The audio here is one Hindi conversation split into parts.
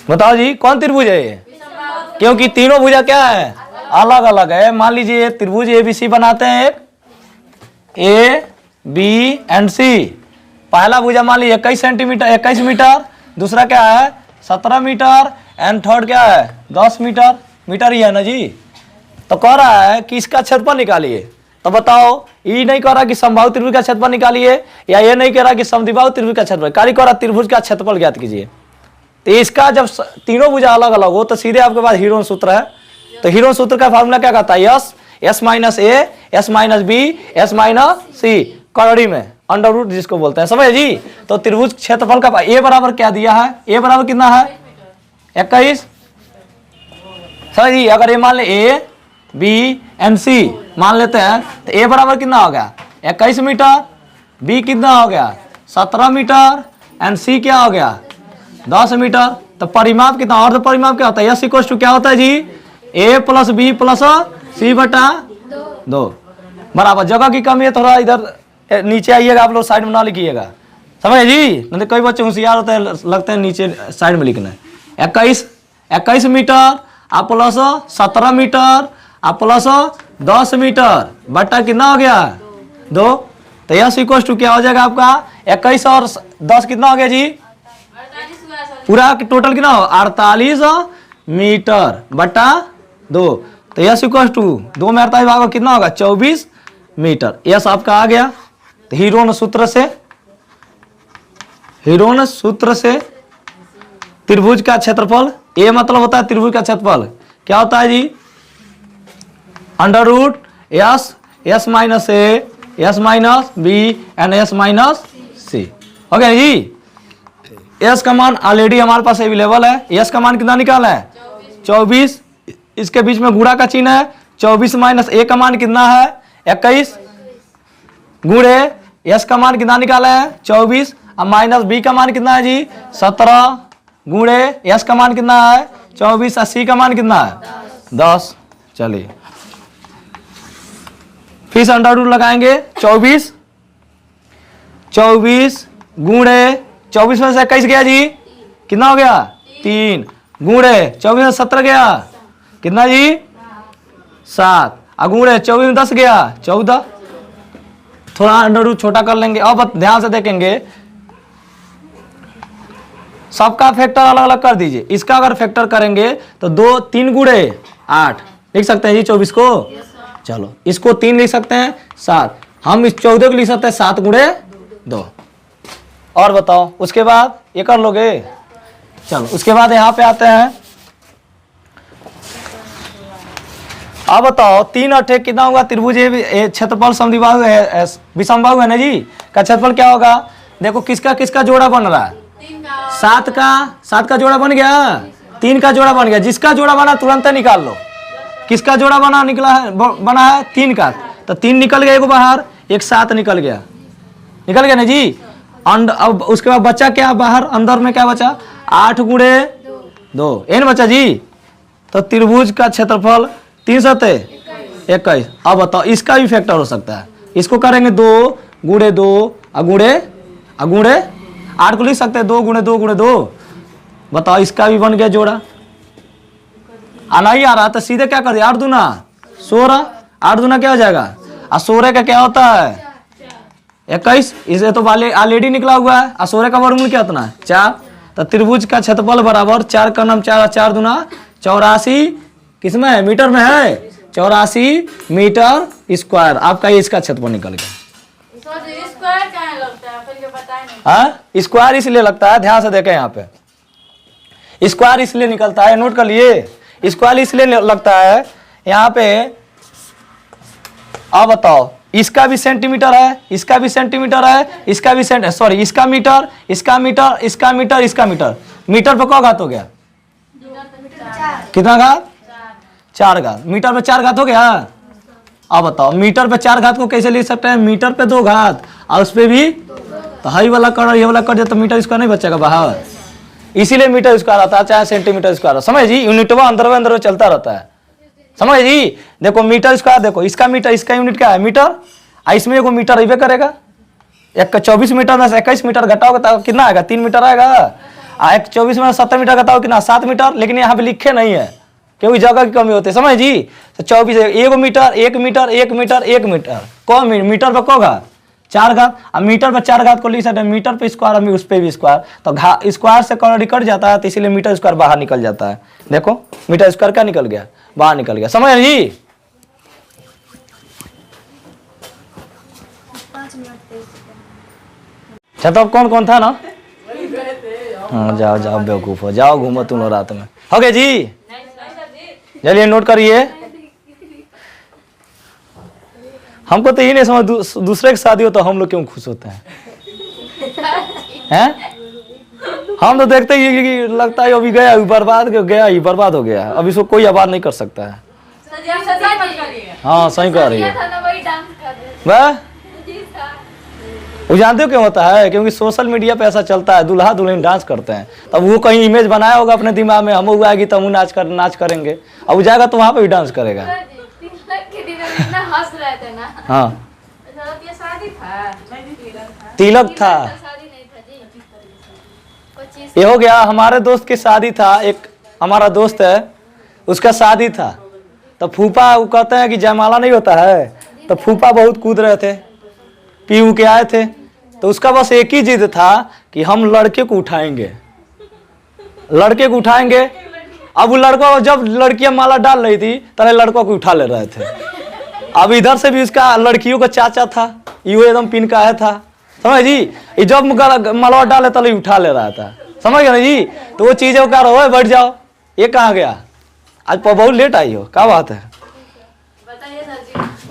बताओ जी कौन त्रिभुज है ये? क्योंकि तीनों भुजा क्या है, अलग अलग है। मान लीजिए त्रिभुज ABC बनाते हैं, एक A B एंड C। पहला भुजा मान लीजिए 21 मीटर, दूसरा क्या है 17 मीटर एंड थर्ड क्या है 10 मीटर। मीटर ही है ना जी। तो कह रहा है कि इसका क्षेत्रफल निकालिए। तो बताओ, ये नहीं कह रहा कि समबाहु त्रिभुज का क्षेत्रफल निकालिए, या ये नहीं कह रहा कि समद्विबाहु त्रिभुज का क्षेत्रफल, कार्य कह रहा त्रिभुज का क्षेत्रफल ज्ञात कीजिए। तो इसका जब तीनों भुजा अलग अलग हो तो सीधे आपके पास हीरोन सूत्र है। तो हीरोन सूत्र का फॉर्मूला क्या कहता है, S minus A, S minus B, S minus C, कौड़ी में अंडर रूट जिसको बोलते हैं, समझे जी। तो त्रिभुज क्षेत्रफल का A बराबर क्या दिया है, A बराबर कितना है 21। समझ जी। अगर ये मान ले A B एंड C मान लेते हैं तो A बराबर कितना हो गया 21 मीटर, B कितना हो गया 17 मीटर एंड C क्या हो गया 10 मीटर। तो परिमाप कितना, और तो परिमाप क्या होता है, S इक्वल टू क्या होता है जी A plus B plus C बटा 2। बराबर। जगह की कमी है, थोड़ा इधर नीचे आइएगा, आप लोग साइड में ना लिखिएगा, समझे जी। नहीं तो कई बच्चे होशियार होते हैं, लगते हैं नीचे साइड में लिखना है। 21 मीटर आप प्लस 17 मीटर आप प्लस 10 मीटर बटा कितना हो गया 2। तो यस इक्वल टू क्या हो जाएगा आपका 21 और 10 कितना हो गया जी, पूरा टोटल कितना हो 48 मीटर बटा 2। तो यस इक्वल टू 2 में 48 भाग कितना होगा 24 मीटर। यस आपका आ गया। तो हीरोन सूत्र से त्रिभुज का क्षेत्रफल, ए मतलब होता है त्रिभुज का क्षेत्रफल, क्या होता है जी under root S minus A, S minus B and S minus C। हो गया जी। S का मान ऑलरेडी हमारे पास अवेलेबल है। S का मान कितना निकाला है 24, इसके बीच में गुणा का चिन्ह है। 24 माइनस A का मान कितना है 21 गुणे S का मान कितना निकाला है 24, और माइनस B का मान कितना है जी 17 गुणे S का मान कितना है 24 और C का मान कितना है 10। चलिए फिर अंडर रूट लगाएंगे। 24 गुणे 24 में से 21 गया जी कितना हो गया 3 गुणे 24 में 17 गया कितना जी 7, और गुणे 24 में 10 गया 14। थोड़ा अंडर रूट छोटा कर लेंगे। अब ध्यान से देखेंगे, सबका फैक्टर अलग अलग कर दीजिए। इसका अगर फैक्टर करेंगे तो 3 गुणे 8 लिख सकते हैं जी 24 को। चलो इसको 3 लिख सकते हैं 7, हम इस 14 को लिख सकते हैं 7 गुणे 2। और बताओ उसके बाद ये कर लोगे। चलो उसके बाद यहाँ पे आते हैं। अब बताओ 3 और 8 कितना होगा त्रिभुज क्षेत्रफल समद्विबाहु है विषमबाहु है ना जी, का क्षेत्रफल क्या होगा। देखो किसका किसका जोड़ा बन रहा है 7 का जोड़ा बन गया, 3 का जोड़ा बन गया। जिसका जोड़ा बना तुरंत निकाल लो। किसका जोड़ा बना बना है 3 का, तो 3 निकल गया, एक बाहर एक 7 निकल गया ना जी। अब उसके बाद बचा क्या बाहर, अंदर में क्या बचा 8 गुणे 2 एन बचा जी। तो त्रिभुज का क्षेत्रफल 3 सते 21। अब बताओ इसका भी फैक्टर हो सकता है। इसको करेंगे 2 गुणे 2 गुणे 8 को लिख सकते हैं 2 गुणे 2 गुणे 2। बताओ इसका भी बन गया जोड़ा। नहीं आ रहा तो सीधे क्या कर दिया 8 दूना 16, 8 दूना क्या हो जाएगा, और 16 का क्या होता है 21। इसे तो ऑलरेडी निकला हुआ है। और 16 का वर्गमूल क्या होता है 4। तो त्रिभुज का क्षेत्रफल बराबर 4 का नाम 4 4 दूना 84 किसमें है मीटर में है 84 मीटर स्क्वायर। आपका ये इसका क्षेत्रफल निकल गया। स्क्वायर इसलिए लगता है, ध्यान से देखें यहाँ पे स्क्वायर इसलिए निकलता है, नोट कर लिए। स्क्वायर इसलिए लगता है यहाँ पे। अब बताओ इसका भी सेंटीमीटर है, इसका भी सेंटीमीटर है, इसका भी सॉरी इसका मीटर, इसका मीटर, इसका मीटर, इसका मीटर। मीटर पे क्या घात हो गया कितना घात 4 घात। मीटर पे 4 घात हो गया। अब बताओ मीटर पे 4 घात को कैसे लिख सकते हैं, मीटर पे 2 घात और उस पे भी तो हाई वाला कर ये वाला कर दिया तो मीटर स्क्वायर नहीं बचेगा बाहर। इसीलिए मीटर स्क्वायर आता है चाहे सेंटीमीटर स्क्वायर। समझ जी, यूनिटवा अंदर चलता रहता है। समझ जी। देखो मीटर स्क्वायर, देखो इसका मीटर, इसका यूनिट क्या है मीटर, और इसमें एगो मीटर अबे करेगा। 24 मीटर में से 21 मीटर घटाओगे तो कितना आएगा 3 मीटर आएगा। एक 24 में 70 मीटर का कितना 7 मीटर, लेकिन यहाँ पे लिखे नहीं है क्योंकि जगह की कमी होती है, समझ जी। तो 24 1 मीटर 1 मीटर 1 मीटर 1 मीटर कौन मीटर पर को घात 4 घात, अब मीटर पर 4 घात को लिख सकते हैं, मीटर पे स्क्वायर अभी उस पर भी स्क्वायर, तो स्क्वायर से कॉर्नर निकल जाता है, तो इसीलिए मीटर स्क्वायर बाहर निकल जाता है। देखो मीटर स्क्वायर क्या निकल गया, बाहर निकल गया, समझ जी। अच्छा तो कौन कौन था ना, हाँ जाओ जाओ बेवकूफ हो, जाओ घूमो तुम लोग रात में, हो गए जी। चलिए नोट करिए, हमको तो यही नहीं समझ दूसरे की शादी हो तो हम लोग क्यों खुश होते हैं, हैं? हम तो देखते ही लगता है अभी गया बर्बाद गया ही बर्बाद हो गया, अब इसको कोई आबाद नहीं कर सकता है। हाँ सही कह रही है वह, वो जानते हो क्यों होता है, क्योंकि सोशल मीडिया पे ऐसा चलता है, दूल्हा दुल्हन डांस करते हैं, तब वो कहीं इमेज बनाया होगा अपने दिमाग में, हम आएगी तब वो नाच करेंगे, अब वो जाएगा तो वहाँ पे भी डांस करेगा। हाँ तिलक था, ये हो गया। हमारे दोस्त की शादी था, एक हमारा दोस्त है उसका शादी था, तो फूफा वो कहते हैं कि जयमाला नहीं होता है, तो फूफा बहुत कूद रहे थे, पी के आए थे, तो उसका बस एक ही जिद था कि हम लड़के को उठाएंगे, लड़के को उठाएंगे। अब वो लड़का जब लड़कियां माला डाल रही थी तब लड़कों को उठा ले रहे थे, अब इधर से भी उसका लड़कियों का चाचा था, ये एकदम पिन का है था, समझ जी। जब माला डाले तब उठा ले रहा था, समझ गए ना जी। तो वो चीज़ क्या रहो, बैठ जाओ, ये कहाँ गया, आज बहुत लेट आई हो, क्या बात है।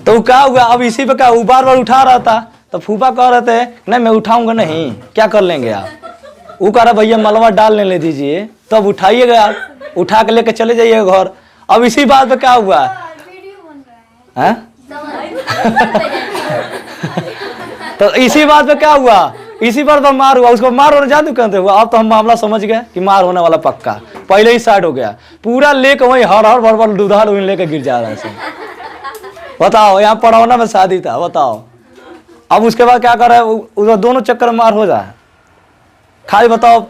तो क्या हुआ, अब इसी पे क्या, वो बार बार उठा रहा था, तो फूफा कह रहे थे नहीं मैं उठाऊंगा नहीं, क्या कर लेंगे आप, वो कह रहा भैया मलवा डाल ले दीजिए, तब उठाइएगा आप, उठा के लेके चले जाइए घर। अब इसी बात पे क्या हुआ है तो इसी बात पे क्या हुआ, इसी पर तो मार हुआ, उसको मार होने जानते कहते हुआ। अब तो हम मामला समझ गए कि मार होने वाला पक्का, पहले ही स्टार्ट हो गया, पूरा लेके वही हर हर भर भर दुधार लेके गिर जा रहा है। बताओ यहाँ पड़ौना में शादी था, बताओ अब उसके बाद क्या कर रहा है, उधर दोनों चक्कर मार हो जाए, खाली बताओ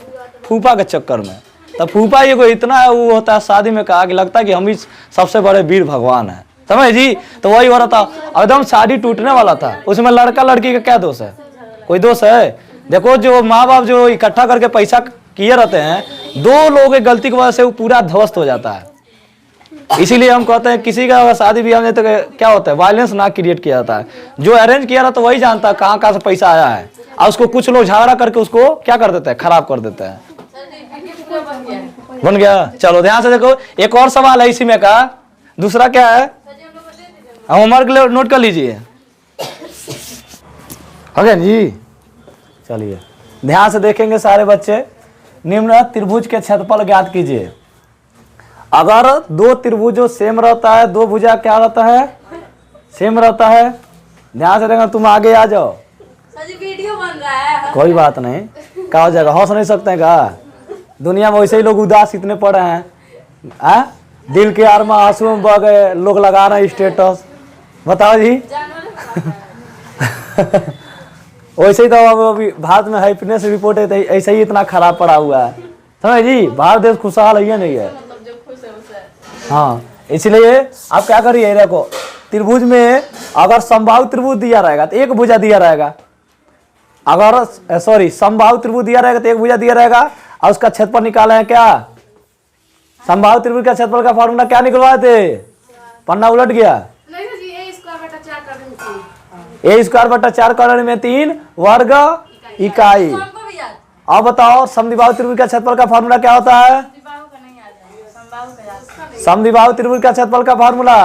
फूफा के चक्कर में। तो फूफा ये कोई इतना है, वो होता है शादी में कहा कि लगता है कि हम ही सबसे बड़े वीर भगवान है, समझ जी। तो वही हो रहा था, एकदम शादी टूटने वाला था, उसमें लड़का लड़की का क्या दोष है, कोई दोष है। देखो जो माँ बाप जो इकट्ठा करके पैसा किए रहते हैं, दो लोगों की गलती की वजह से वो पूरा ध्वस्त हो जाता है। इसीलिए हम कहते हैं किसी का शादी ब्याह में तो क्या होता है, वायलेंस ना क्रिएट किया जाता है। जो अरेंज किया रहा तो वही जानता है कहाँ कहाँ से पैसा आया है, और उसको कुछ लोग झगड़ा करके उसको क्या कर देते हैं, खराब कर देते हैं। बन गया, चलो ध्यान से देखो, एक और सवाल है इसी में का, दूसरा क्या है, होमवर्क के लिए नोट कर लीजिए, हो गया जी। चलिए ध्यान से देखेंगे सारे बच्चे, निम्न त्रिभुज के क्षेत्रफल ज्ञात कीजिए। अगर दो त्रिभुजों सेम रहता है, दो भुजा क्या रहता है, सेम रहता है, ध्यान से देखना, तुम आगे आ जाओ, वीडियो बन रहा है, कोई बात नहीं, क्या हो जाएगा, हंस नहीं सकते हैं का, दुनिया में वैसे ही लोग उदास इतने पड़े हैं, दिल के आर में आंसू में बह गए, लोग लगा रहे हैं स्टेटस, बताओ जी। वैसे ही तो अभी भारत में हैप्पीनेस रिपोर्ट है, ऐसे ही इतना खराब पड़ा हुआ है, समझ जी। भारत देश खुशहाल है नहीं है, हाँ। इसलिए आप क्या करिए, देखो त्रिभुज में अगर समबाहु त्रिभुज दिया रहेगा तो एक भुजा दिया रहेगा, अगर सॉरी समबाहु त्रिभुज दिया रहेगा तो एक भुजा दिया रहेगा, और उसका क्षेत्रफल निकाले हैं क्या, समबाहु त्रिभुज का क्षेत्रफल का फॉर्मूला क्या निकलवाए थे, पन्ना उलट गया, ए स्क्वायर बटा 4 कॉर्नर में 3 वर्ग इकाई। अब बताओ समद्विबाहु त्रिभुज का क्षेत्रफल का फॉर्मूला क्या होता है, समद्विबाहु त्रिभुज का क्षेत्रफल का फॉर्मूला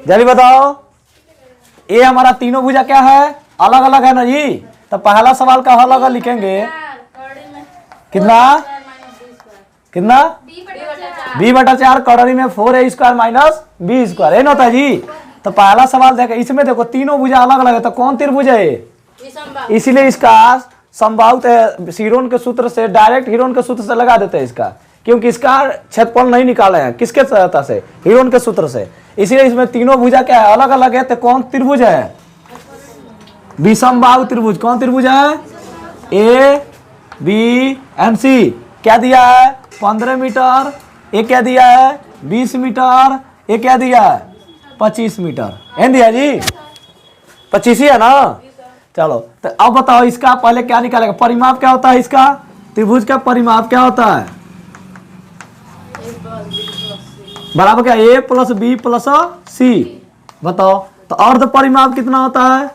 जल्दी बताओ। ये हमारा तीनों भुजा क्या है, अलग अलग है ना जी, तो पहला सवाल का हल अगर लिखेंगे कितना कितना, b/4 कॉर्नरी में 4a square minus b square, है होता है जी। तो पहला सवाल देखो, इसमें देखो तीनों भुजा अलग अलग है, तो कौन त्रिभुज है, इसीलिए इसका समबाहु हीरोन के सूत्र से, डायरेक्ट हीरोन के सूत्र से लगा देते हैं इसका, क्योंकि इसका क्षेत्रफल नहीं निकाले हैं, किसके सहायता से, हीरोन के सूत्र से। इसलिए इसमें तीनों भुजा क्या है, अलग अलग है, तो कौन त्रिभुज है, विषमबाहु त्रिभुज। कौन त्रिभुज है, ए बी एंड सी। क्या दिया है? 15 मीटर। ये क्या दिया है? 20 मीटर। ये क्या दिया है? 25 मीटर। एन दिया जी, 25 ही है ना। चलो तो अब बताओ इसका पहले क्या निकालेगा? परिमाप क्या होता है इसका? त्रिभुज का परिमाप क्या होता है? बराबर क्या? ए प्लस बी प्लस सी। बताओ तो अर्ध परिमाप कितना होता है?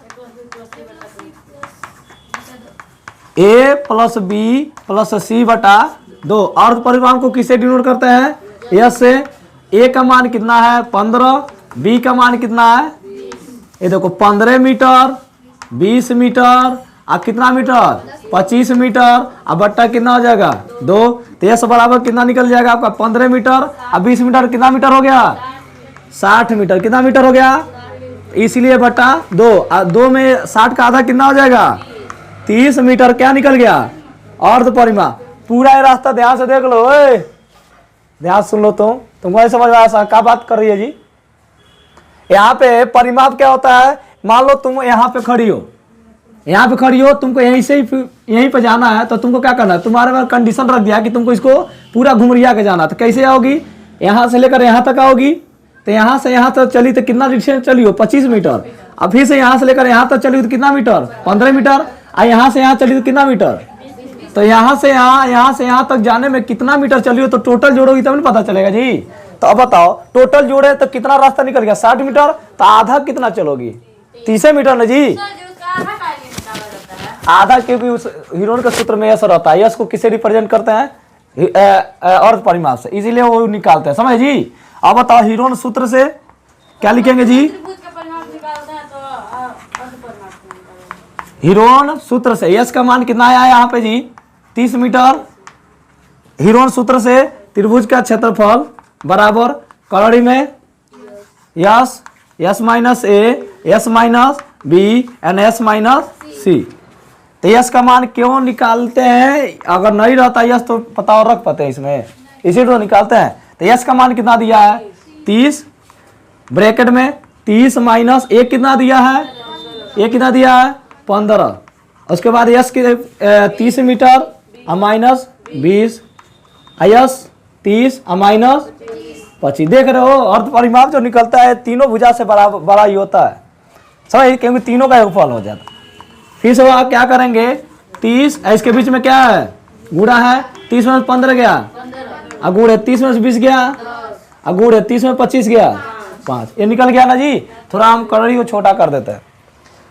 ए प्लस बी प्लस सी बटा 2। अर्ध परिमाप को किससे डिनोट करते हैं? यस से। ए का मान कितना है? 15। बी का मान कितना है? ये देखो 15 मीटर, 20 मीटर और कितना मीटर? 25 मीटर। अब बट्टा कितना हो जाएगा? 2। तो यस बराबर कितना निकल जाएगा आपका? 15 मीटर और 20 मीटर कितना मीटर हो गया? 60 मीटर। कितना मीटर हो गया? इसलिए बटा 2। 2 में 60 का आधा कितना हो जाएगा? 30 मीटर। क्या निकल गया? अर्ध परिमाप। पूरा ये रास्ता ध्यान से देख लो। ध्यान सुन लो। तुमको नहीं समझ आया क्या बात कर रही है जी? यहाँ पे परिमाप क्या होता है? मान लो तुम यहाँ पे खड़ी हो, यहाँ पे खड़ी हो, तुमको यहीं से यहीं पे जाना है, तो तुमको क्या करना है? तुम्हारे पास कंडीशन रख दिया कि तुमको इसको पूरा घुमरिया के जाना। तो कैसे आओगी? यहाँ से लेकर यहाँ तक आओगी। तो यहाँ से यहाँ तक चली तो कितना डिस्टेंस चली हो? 25 मीटर। अब फिर से यहाँ से लेकर यहाँ तक चली तो कितना मीटर? 15 मीटर। और यहाँ से यहाँ चली तो कितना मीटर? तो यहाँ से यहाँ तक जाने में कितना मीटर चली हो? तो टोटल जोड़ोगी तब नहीं पता चलेगा जी। तो अब बताओ टोटल जोड़े तो कितना रास्ता निकल गया? 60 मीटर। तो आधा कितना चलोगी? 30 मीटर ना जी। आधा, क्योंकि उस हीरोन के सूत्र में यश रहता है। यश को किसे रिप्रेजेंट करते हैं? अर्ध परिमाप से, इसीलिए वो निकालते हैं। समझ जी? अब बताओ हीरोन सूत्र से क्या लिखेंगे जी? हीरोन सूत्र से यश का मान कितना आया यहाँ पे जी? 30 मीटर। हीरोन सूत्र से त्रिभुज का क्षेत्रफल बराबर कड़ी में S, S minus A, S minus B and S minus C. तो यस का मान क्यों निकालते हैं? अगर नहीं रहता यस तो पता और रख पाते हैं इसमें, इसी तो निकालते हैं। तो यस का मान कितना दिया है? 30 ब्रैकेट में 30 माइनस ए कितना दिया है? ए कितना दिया है? 15। उसके बाद यस की 30 मीटर माइनस 20, यस 30 माइनस 25। देख रहे हो अर्ध परिमाप जो निकलता है तीनों भुजा से बड़ा ही होता है। समझ? क्योंकि तीनों का योगफल हो जाता है। फिर से आप क्या करेंगे? 30 इसके बीच में क्या है? गुणा है। 30 में 15 गया, अगुड़े 30 में 20 गया, अगुड़े 30 में 25 गया, 5। ये निकल गया ना जी। थोड़ा हम कड़ी को छोटा कर देते हैं।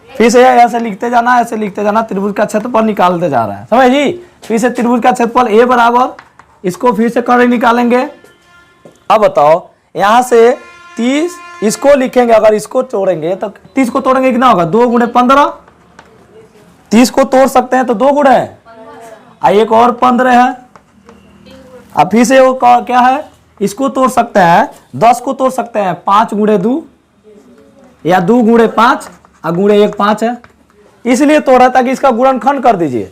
फिर से ऐसे लिखते जाना, ऐसे लिखते जाना। त्रिभुज का क्षेत्रफल निकालते जा रहा है। समझ जी? फिर से त्रिभुज का क्षेत्रफल ए बराबर, इसको फिर से कड़ी निकालेंगे। अब बताओ यहाँ से 30 इसको लिखेंगे, अगर इसको तोड़ेंगे तो 30 को तोड़ेंगे कितना होगा? 2 गुणे 15। 30 को तोड़ सकते हैं तो 2 गुणे, एक और 15 है। अब फिर से वो क्या है? इसको तोड़ सकते हैं, 10 को तोड़ सकते हैं 5 गुणे 2 या 2 गुणे 5 और गुणे 1 5 है। इसलिए तोड़ा ताकि इसका गुणनखंड कर दीजिए,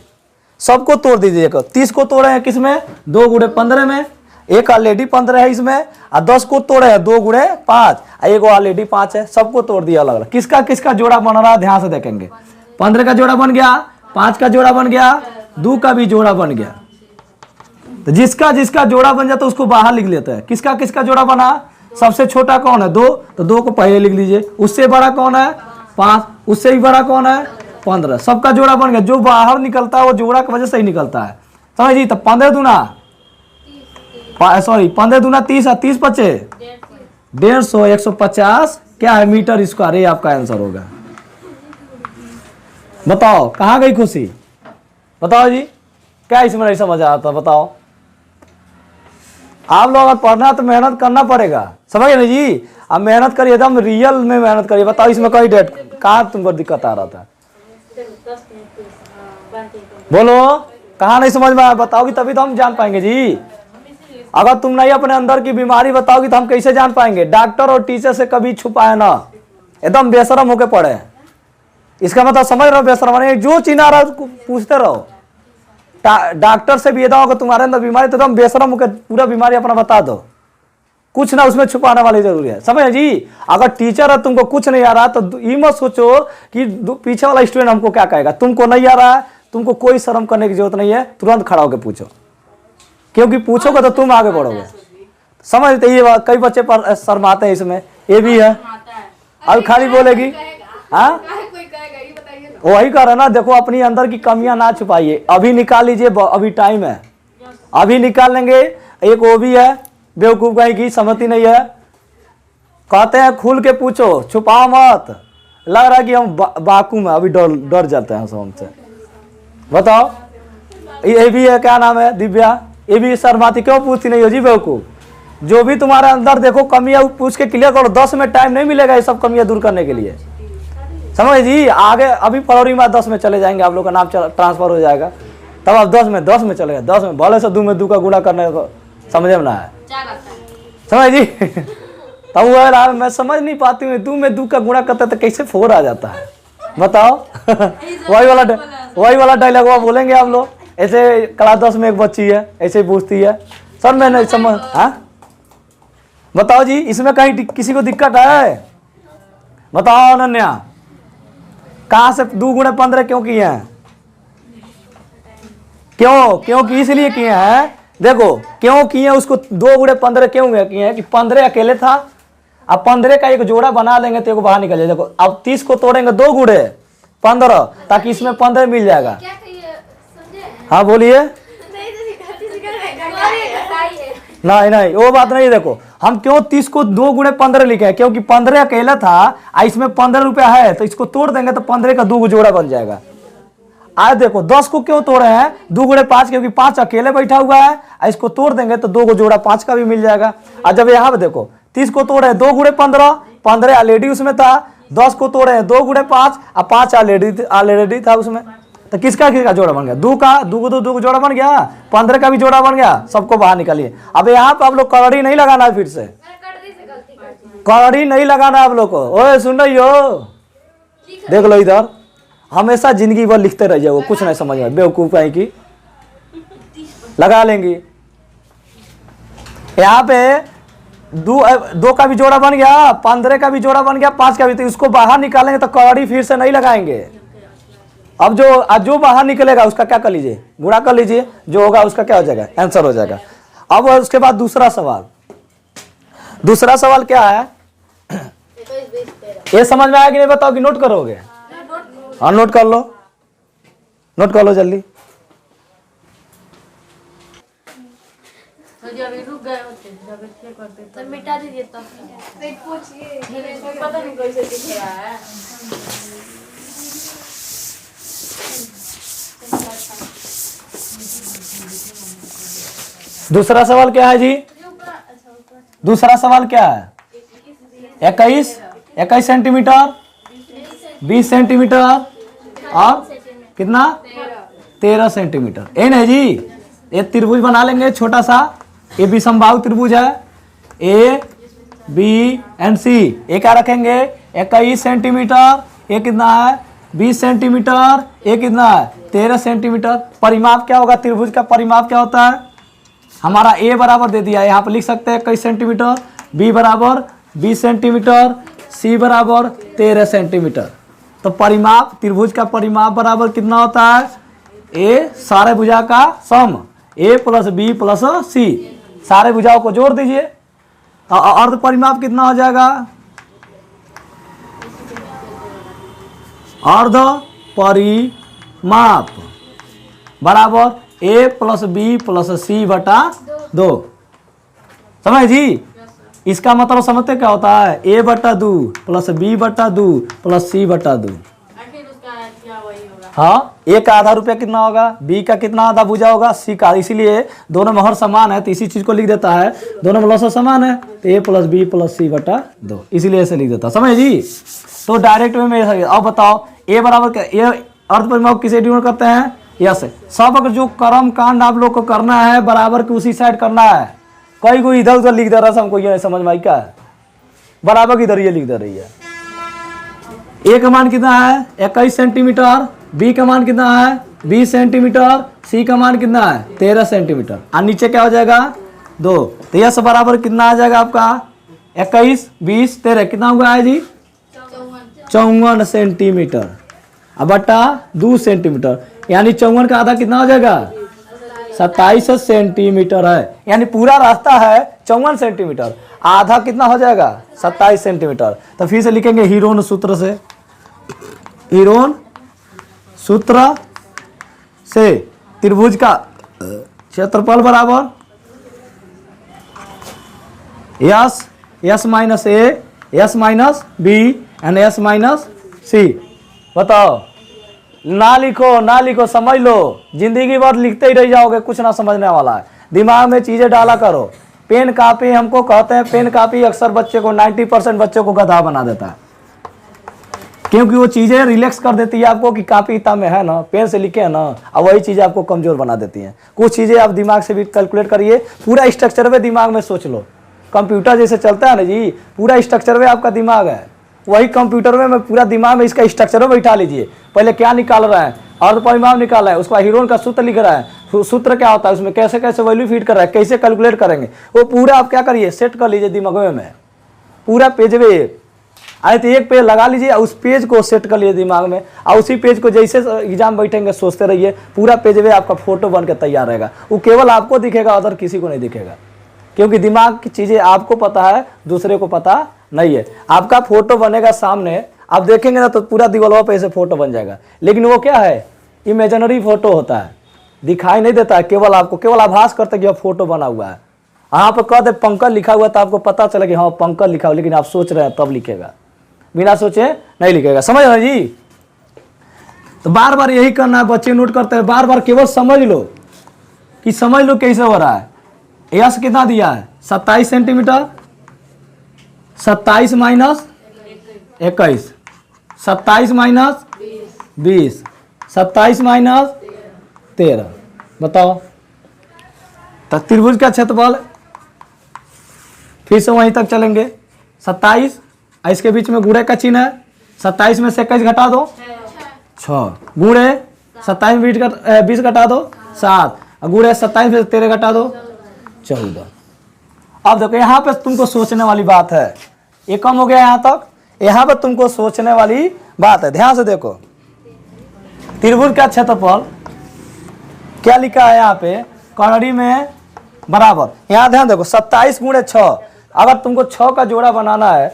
सबको तोड़ दीजिएगा। 30 को तोड़े हैं किसमें? 2 गुणे 15 में। एक ऑलरेडी 15 है इसमें, और 10 को तोड़े हैं 2 गुणे 5, एक ऑलरेडी 5 है। सबको तोड़ दिया अलग अलग। किसका किसका जोड़ा बन रहा है ध्यान से देखेंगे। 15 का जोड़ा बन गया, 5 का जोड़ा बन गया, 2 का भी जोड़ा बन गया। तो जिसका जिसका जोड़ा बन जाता है उसको बाहर लिख लेते हैं। किसका किसका जोड़ा बना? सबसे छोटा कौन है? 2, तो 2 को पहले लिख लीजिए। उससे बड़ा कौन है? 5। उससे भी बड़ा कौन है? 15। सबका जोड़ा बन गया। जो बाहर निकलता है वो जोड़ा की वजह से ही निकलता है। समझ जी? तो 15 दूना 30 और 30 बचे 150, 150 क्या है? Metre square. ये आपका आंसर होगा। बताओ कहाँ गई खुशी? बताओ जी, क्या इसमें नहीं समझ आता? बताओ। आप लोग अगर पढ़ना तो मेहनत करना पड़ेगा। समझ गए जी? अब मेहनत करिए, एकदम रियल में मेहनत करिए। बताओ इसमें कोई डेट कहाँ तुमको दिक्कत आ रहा था? बोलो कहाँ नहीं समझ में आया? बताओगी तभी तो हम जान पाएंगे जी। अगर तुम नहीं अपने अंदर की बीमारी बताओगी तो हम कैसे जान पाएंगे? डॉक्टर और टीचर से कभी छुपाए ना, एकदम बेशरम होके पढ़े। इसका मतलब समझ रहे हो? बेशरम नहीं, जो चिन्ह रहा है पूछते रहो। डॉक्टर से भी ये होगा तुम्हारे अंदर बीमारी, तो एकदम बेशरम होकर पूरा बीमारी अपना बता दो। कुछ ना उसमें छुपाने वाली जरूरी है। समझे जी? अगर टीचर है तुमको कुछ नहीं आ रहा तो ये मत सोचो कि पीछे वाला स्टूडेंट हमको क्या कहेगा। तुमको नहीं आ रहा है तुमको कोई शर्म करने की जरूरत नहीं है, तुरंत खड़ा होकर पूछो, क्योंकि पूछोगे तो तुम आगे बढ़ोगे। समझते ये बात, कई बच्चे पर शर्माते हैं इसमें, ये भी है। अब खाली बोलेगी हाँ कोई कहेगा ये बताइए ना। वही कर रहा ना, देखो अपनी अंदर की कमियां ना छुपाइए, अभी निकाल लीजिए, अभी टाइम है, अभी निकाल लेंगे। एक वो भी है बेवकूफ कहीं की, समझती नहीं है, कहते हैं खुल के पूछो, छुपाओ मत, लग रहा है कि हम वाकुम है, अभी डर डर जाते हैं सब हमसे। बताओ ये भी है, क्या नाम है, दिव्या, ये भी शर्माती, क्यों पूछती नहीं हो जी बेवकूफ? जो भी तुम्हारे अंदर देखो कमियां पूछ के क्लियर करो, 10 में टाइम नहीं मिलेगा ये सब कमियां दूर करने के लिए, समझ जी। आगे अभी फरवरी में 10 में चले जाएंगे, आप लोग का नाम ट्रांसफर हो जाएगा, तब आप 10 में चले गए, 10 में भले से 2 में 2 का गुणा करने को समझ में ना है, समझ जी। तब वो मैं समझ नहीं पाती हूँ, 2 में 2 का गुणा करते तो कैसे 4 आ जाता है, बताओ। वही वाला डायलॉग वो बोलेंगे आप लोग, ऐसे क्लास 10 में एक बच्ची है ऐसे ही पूछती है, सर मैं नहीं समझ, हाँ बताओ जी, इसमें कहीं किसी को दिक्कत है? बताओ अनन्या, कहां से 2 गुणे 15 क्यों किए हैं? क्योंकि इसलिए किए हैं, देखो क्यों किए उसको 2 गुणे 15 क्यों किए हैं कि 15 अकेले था, अब 15 का एक जोड़ा बना लेंगे तो एक बाहर निकल जाए। देखो अब 30 को तोड़ेंगे 2 गुणे 15, ताकि इसमें 15 मिल जाएगा। क्या कहिए समझे? हाँ बोलिए। नहीं वो बात नहीं, देखो हम क्यों 30 को 2 गुणे 15 लिखे हैं, क्योंकि 15 अकेला था, इसमें 15 रुपया है, तो इसको तोड़ देंगे तो 15 का 2 जोड़ा बन जाएगा। आज देखो 10 को क्यों तोड़े हैं, 2 गुणे 5, क्योंकि 5 अकेले बैठा हुआ है, इसको तोड़ देंगे तो 2 को जोड़ा 5 का भी मिल जाएगा। और जब यहाँ पे देखो 30 को तोड़े 2 गुणे 15, 15 ऑलरेडी उसमें था, 10 को तोड़े 2 गुणे 5 और 5 ऑलरेडी था उसमें, तो किसका जोड़ा बन गया? 2 को जोड़ा बन गया, 15 का भी जोड़ा बन गया, सबको बाहर निकालिए। अब यहाँ पे आप लोग कलड़ी नहीं लगाना है, फिर से कलड़ी नहीं लगाना आप लोग को। ओए सुन रही हो, देख लो इधर, हमेशा जिंदगी भर लिखते रह जाओ, कुछ नहीं समझ में, बेवकूफ है की लगा लेंगी। यहाँ पे 2 का भी जोड़ा बन गया, 15 का भी जोड़ा बन गया, 5 का भी, तो इसको बाहर निकालेंगे तो कलड़ी फिर से नहीं लगाएंगे। अब जो बाहर निकलेगा उसका क्या कर लीजिए, गुणा कर लीजिए, जो होगा उसका क्या हो जाएगा, आंसर हो जाएगा। अब उसके बाद दूसरा सवाल क्या है, ये समझ में आया कि नहीं बताओ, कि नोट करोगे? हाँ नोट कर लो जल्दी। मिटा दीजिए तो पूछिए, पता नहीं कैसे दिख रहा है। दूसरा सवाल क्या है जी? दूसरा सवाल क्या है? 21 सेंटीमीटर, 20 सेंटीमीटर और कितना? 13 सेंटीमीटर। ये नहीं जी, एक त्रिभुज बना लेंगे छोटा सा, ये विषमबाहु त्रिभुज है, ए बी एंड सी। ये क्या रखेंगे? 21 सेंटीमीटर, ये कितना है? 20 सेंटीमीटर, ये कितना है? 13 सेंटीमीटर। परिमाप क्या होगा? त्रिभुज का परिमाप क्या होता है? हमारा ए बराबर दे दिया है, यहाँ पर लिख सकते हैं 21 सेंटीमीटर, बी बराबर 20 सेंटीमीटर, सी बराबर 13 सेंटीमीटर। तो परिमाप, त्रिभुज का परिमाप बराबर कितना होता है? ए सारे भुजा का सम, ए प्लस बी प्लस सी, सारे भुजाओं को जोड़ दीजिए, अर्ध परिमाप कितना हो जाएगा? अर्ध परिमाप बराबर ए प्लस बी प्लस सी बटा 2। समझ जी? इसका मतलब समझते क्या होता है? ए बटा 2 प्लस बी बटा 2 प्लस सी बटा 2। हाँ, ए का आधा रुपया कितना होगा? बी का कितना आधा भुजा होगा? सी का। इसीलिए दोनों में हर समान है, तो इसी चीज को लिख देता है, दोनों में लसा समान है, तो ए प्लस बी प्लस सी बटा 2, इसीलिए ऐसे लिख देता। समझ जी? तो डायरेक्ट में अब बताओ, ए बराबर क्या? ए अर्ध परिमाप किसे डिनोट करते हैं? यस। सब अगर जो कर्म कांड आप लोग को करना है बराबर की उसी साइड करना है। कोई कोई इधर उधर लिख दे रहा है, हमको ये नहीं समझ में आई क्या है? बराबर की इधर ये लिख दे रही है। ए का मान कितना है? 21 सेंटीमीटर, बी का मान कितना है? 20 सेंटीमीटर, सी का मान कितना है? 13 सेंटीमीटर। और नीचे क्या हो जाएगा? 2। तो यस बराबर कितना आ जाएगा आपका? 21 20 13 कितना हुआ है जी? 54 सेंटीमीटर। अब बटा 2 सेंटीमीटर। यानी 54 का आधा कितना हो जाएगा 27 सेंटीमीटर है। यानी पूरा रास्ता है 54 सेंटीमीटर, आधा कितना हो जाएगा 27 सेंटीमीटर। तो फिर से लिखेंगे हीरोन सूत्र से, हीरोन सूत्र से त्रिभुज का क्षेत्रफल बराबर S minus A S minus B and S minus C. बताओ, ना लिखो समझ लो, जिंदगी भर लिखते ही रह जाओगे, कुछ ना समझने वाला है। दिमाग में चीजें डाला करो। पेन कापी हमको कहते हैं, पेन कापी अक्सर बच्चे को 90% बच्चों को गधा बना देता है, क्योंकि वो चीजें रिलैक्स कर देती है आपको कि कापी किताब में है ना, पेन से लिखे है ना, और वही चीजें आपको कमजोर बना देती हैं। कुछ चीजें आप दिमाग से भी कैलकुलेट करिए, पूरा स्ट्रक्चर में दिमाग में सोच लो। कंप्यूटर जैसे चलता है ना जी, पूरा स्ट्रक्चर में आपका दिमाग है, वही कंप्यूटर में मैं पूरा दिमाग में इसका स्ट्रक्चर में बैठा लीजिए। पहले क्या निकाल रहा है, अर्ध परिमाप निकाल रहा है, उसका हीरोन का सूत्र लिख रहा है, सूत्र क्या होता है, उसमें कैसे कैसे वैल्यू फीड कर रहा है, कैसे कैलकुलेट करेंगे, वो पूरा आप क्या करिए सेट कर लीजिए दिमाग में, पूरा पेज में आए तो एक पेज लगा लीजिए, उस पेज को सेट कर लीजिए दिमाग में, और उसी पेज को जैसे एग्जाम बैठेंगे सोचते रहिए, पूरा पेज में आपका फोटो बन के तैयार रहेगा। वो केवल आपको दिखेगा, अदर किसी को नहीं दिखेगा, क्योंकि दिमाग की चीजें आपको पता है, दूसरे को पता नहीं है। आपका फोटो बनेगा सामने, आप देखेंगे ना तो पूरा दीवालों पे ऐसे फोटो बन जाएगा, लेकिन वो क्या है, इमेजिनरी फोटो होता है, दिखाई नहीं देता है, केवल आपको केवल आभास करते कि फोटो बना हुआ है। यहाँ पर कह दे पंकज लिखा हुआ तो आपको पता चला कि हाँ पंकज लिखा हुआ, लेकिन आप सोच रहे हैं तब लिखेगा, बिना सोचे नहीं लिखेगा। समझ रहे जी? तो बार बार यही करना है, बच्चे नोट करते हैं, बार बार केवल समझ लो कि समझ लो कैसे हो रहा है। यस कितना दिया है 27 सेंटीमीटर, 27 माइनस 21, 27 माइनस 20, 27 माइनस 13, बताओ। तो त्रिभुज का क्षेत्रफल फिर से वहीं तक चलेंगे, 27, इसके बीच में गुणे का चिन्ह है, 27 में से 21 घटा दो 6, गुणे 27 में 20 घटा दो 7, गुणे 27 में से 13 घटा दो 14। अब देखो यहाँ पे तुमको सोचने वाली बात है, ये कम हो गया यहाँ तक, यहाँ पे तुमको सोचने वाली बात है, ध्यान से देखो। त्रिभुज का क्षेत्रफल क्या लिखा है यहाँ पे, कौड़ी में बराबर, यहाँ ध्यान देखो 27 गुणे 6, अगर तुमको 6 का जोड़ा बनाना है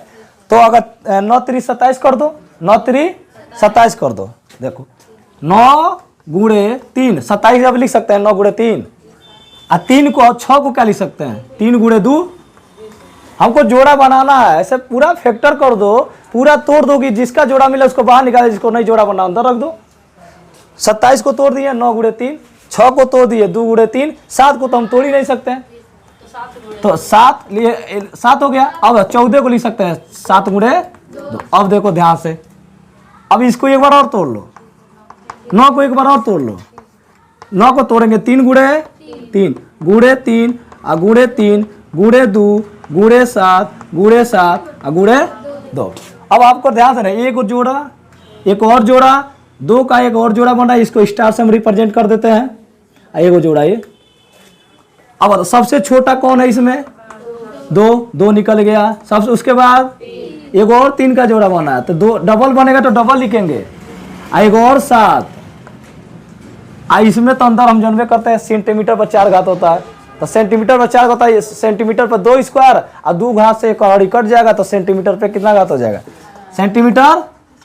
तो अगर 9 3 27 कर दो, 9 3 27 कर दो, देखो 9 गुणे 3, 27 जब लिख सकते हैं 9 गुणे 3, और 3 को और 6 को क्या लिख सकते हैं 3 गुणे 2। हमको जोड़ा बनाना है, ऐसे पूरा फैक्टर कर दो, पूरा तोड़ दो कि जिसका जोड़ा मिला उसको बाहर निकाले, जिसको नहीं जोड़ा बना अंदर रख दो। 27 को तोड़ दिए 9 गुणे 3, 6 को तोड़ दिए 2 गुणे 3, 7 को तो हम तोड़ ही नहीं सकते हैं, तो 7 हो गया। अब 14 को लिख सकते हैं 7 गुणे 2। अब देखो ध्यान से, अब इसको एक बार और तोड़ लो, 9 को एक बार और तोड़ लो, 9 को तोड़ेंगे 3 गुणे 3, गुणे 3 और गुणे 3 गुणे 2 गुणे 7 गुणे 7 और गुणे 2। अब आपको ध्यान से एक जोड़ा, एक और जोड़ा, 2 का एक और जोड़ा बन रहा है, इसको स्टार से हम रिप्रेजेंट कर देते हैं, एक जोड़ा ये। अब सबसे छोटा कौन है इसमें, 2 निकल गया सबसे, उसके बाद एक और 3 का जोड़ा बना है, तो 2 डबल बनेगा तो डबल लिखेंगे, एक और 7, इसमें तो अंदर हम जानवे करते हैं सेंटीमीटर पर 4 घात होता है, तो सेंटीमीटर पर 4 होता है, सेंटीमीटर पर 2 स्क्वायर और 2 घात से कौड़ी कट जाएगा, तो सेंटीमीटर पे कितना घात हो जाएगा सेंटीमीटर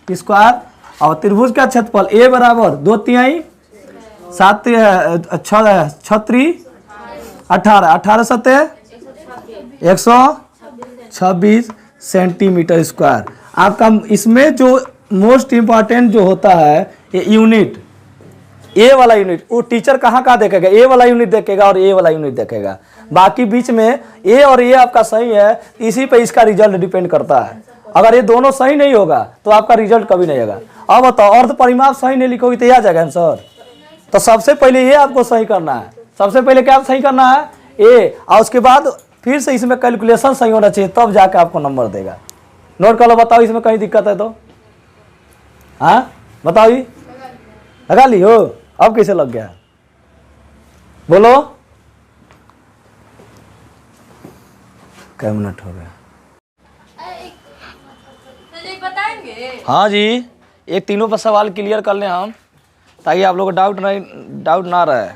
स्क्वायर। और त्रिभुज का क्षेत्रफल ए बराबर 2 तिहाई 7 6 18, 18 सत्ते 126 सेंटीमीटर स्क्वायर। आपका इसमें जो मोस्ट इंपॉर्टेंट जो होता है ये यूनिट, ए वाला यूनिट, वो टीचर कहाँ कहाँ देखेगा, ए वाला यूनिट देखेगा और ए वाला यूनिट देखेगा, बाकी बीच में ए और ए आपका सही है, इसी पे इसका रिजल्ट डिपेंड करता है। अगर ये दोनों सही नहीं होगा तो आपका रिजल्ट कभी नहीं होगा। अब बताओ अर्ध परिमाप सही नहीं लिखोगे तो आ जाएगा आंसर। तो सबसे पहले ये आपको सही करना है, सबसे पहले क्या सही करना है ए, और उसके बाद फिर से इसमें कैलकुलेशन सही होना चाहिए, तब जाके आपको नंबर देगा। नोट कर लो, बताओ इसमें कहीं दिक्कत है तो, हाँ बताओ, ये लगा ली हो, अब कैसे लग गया बोलो, क्या मिनट हो गया, बताएंगे? हाँ जी, एक तीनों पर सवाल क्लियर कर लें हम, ताकि आप लोग को डाउट ना रहे।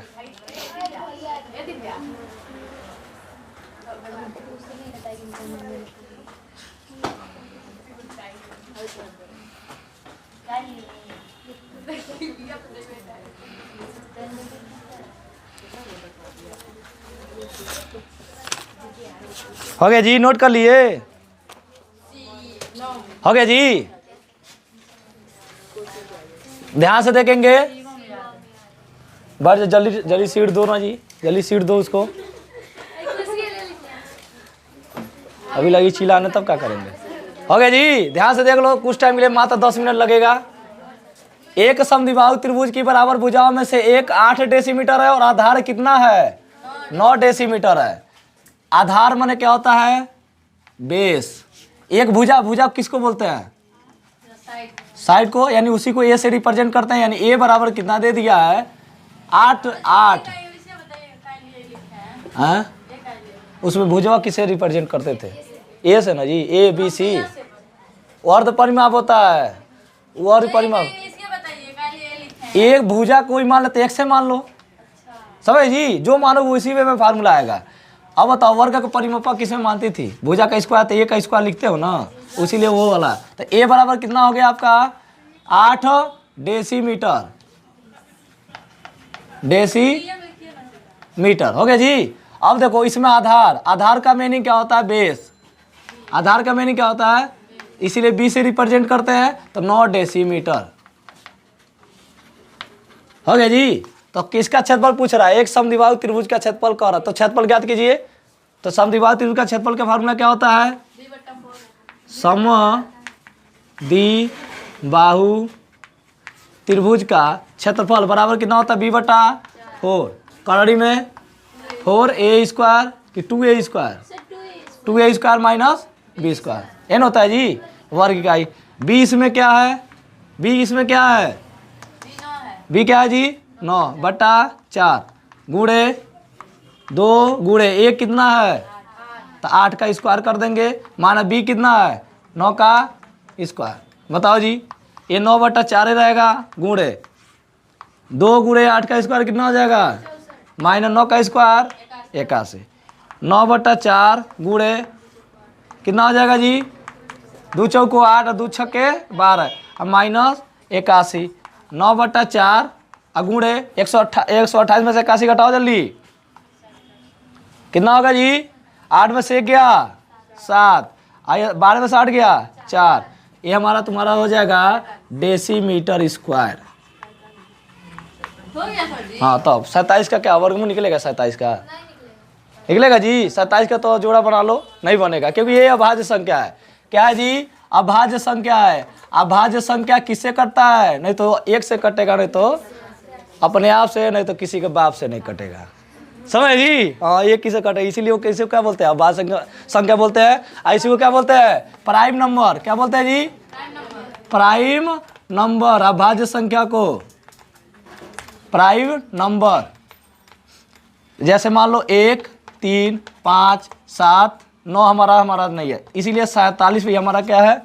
हो गया जी, नोट कर लिए? हो गया जी, ध्यान से देखेंगे। बढ़ जल्दी जल्दी सीट दो ना जी, जल्दी सीट दो उसको। अभी लगी चिल्लाने तब क्या करेंगे। हो गया जी, ध्यान से देख लो, कुछ टाइम के लिए मात्र 10 मिनट लगेगा। एक समद्विबाहु त्रिभुज की बराबर भुजाओं में से एक 8 डेसीमीटर है और आधार कितना है? 9 डेसीमीटर है। आधार माने क्या होता है? बेस। एक भुजा किसको बोलते हैं? साइड को, यानी उसी को ए से रिप्रेजेंट करते हैं। यानी ए बराबर कितना दे दिया है? 8 8। हाँ, उसमें भुजवा किसे रिप्रेजेंट करते थे? ए से ना जी, ए बी सी। अर्ध परिमाप होता है, वो अर्ध परिमाप। एक भुजा कोई मान लेते, एक से मान लो, समझ जी, जो मानो वो इसी में फार्मूला आएगा। अब बताओ वर्ग का परिमाप किसमें मानती थी? भुजा का स्क्वायर, तो ए का स्क्वायर लिखते हो ना, उसीलिए वो वाला। तो ए बराबर कितना हो गया आपका? 8 डेसीमीटर। डेसीमीटर हो गया जी। अब देखो इसमें आधार का मीनिंग क्या होता है? बेस। आधार का मीनिंग क्या होता है? इसीलिए बी से रिप्रेजेंट करते हैं, तो 9 डेसीमीटर हो गया जी। तो किसका क्षेत्रफल पूछ रहा है? एक समद्विबाहु त्रिभुज का क्षेत्रफल कह रहा है, तो क्षेत्रफल ज्ञात कीजिए। तो समद्विबाहु त्रिभुज का क्षेत्रफल का फार्मूला क्या होता है? समद्विबाहु त्रिभुज का क्षेत्रफल बराबर कितना होता है? b/4। करड़ी में 4a स्क्वायर कि 2a square? 2a square minus b square एन होता है जी, वर्ग इकाई। b इसमें क्या है? b इसमें क्या है? b क्या है जी? 9/4 गुणे 2 गुणे 1 कितना है? तो 8 का स्क्वायर कर देंगे, माना b कितना है? 9 का स्क्वायर। बताओ जी, ये 9/4 रहेगा, गुणे 2 गुणे 8 का स्क्वायर कितना हो जाएगा? -9 का स्क्वायर 81। 9/4 गुणे कितना हो जाएगा जी? 2 चौको 8 और 2 छक्के 12 और -81। 9/4 और गुणे 128 में से 81 घटाओ जल्दी, कितना होगा जी? 8 में से 1 गया 7, 12 में से 8 गया 4। ये हमारा तुम्हारा हो जाएगा डेसीमीटर स्क्वायर। हाँ, तब 27 का क्या वर्गमूल निकलेगा? 27 का निकलेगा जी। 27 का तो जोड़ा बना लो, नहीं बनेगा, क्योंकि ये अभाज्य संख्या है। क्या है जी? अभाज्य संख्या है। अभाज्य संख्या किससे कटता है? नहीं तो 1 से कटेगा, नहीं तो अपने आप से, नहीं तो किसी के बाप से नहीं कटेगा, समझ जी। हाँ, ये किसे कटे, इसीलिए वो किसी को क्या बोलते हैं? अभाज्य संख्या बोलते हैं। इसी को क्या बोलते हैं? Prime number. क्या बोलते हैं जी? Prime number. अभाज्य संख्या को प्राइम नंबर। जैसे मान लो 1 3 5 7 9 हमारा नहीं है, इसीलिए 47 भी हमारा क्या है?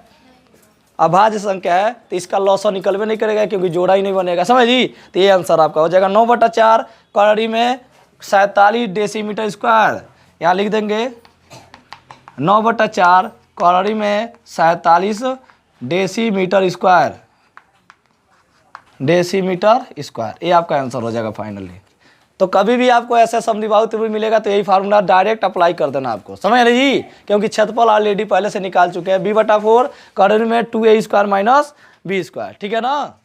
अभाज्य संख्या है। तो इसका लॉसा निकलवे नहीं करेगा, क्योंकि जोड़ा ही नहीं बनेगा, समझ जी। तो ये आंसर आपका हो जाएगा 9/4 करड़ी में 47 डेसीमीटर स्क्वायर। यहाँ लिख देंगे 9/4 करड़ी में 47 डेसीमीटर स्क्वायर। डेसीमीटर स्क्वायर, ये आपका आंसर हो जाएगा फाइनली। तो कभी भी आपको ऐसा समद्विबाहु त्रिभुज मिलेगा तो यही फार्मूला डायरेक्ट अप्लाई कर देना आपको, समझ रहे जी। क्योंकि क्षेत्रफल ऑलरेडी पहले से निकाल चुके हैं, b/4 करड़ी में 2a square minus b square, ठीक है ना।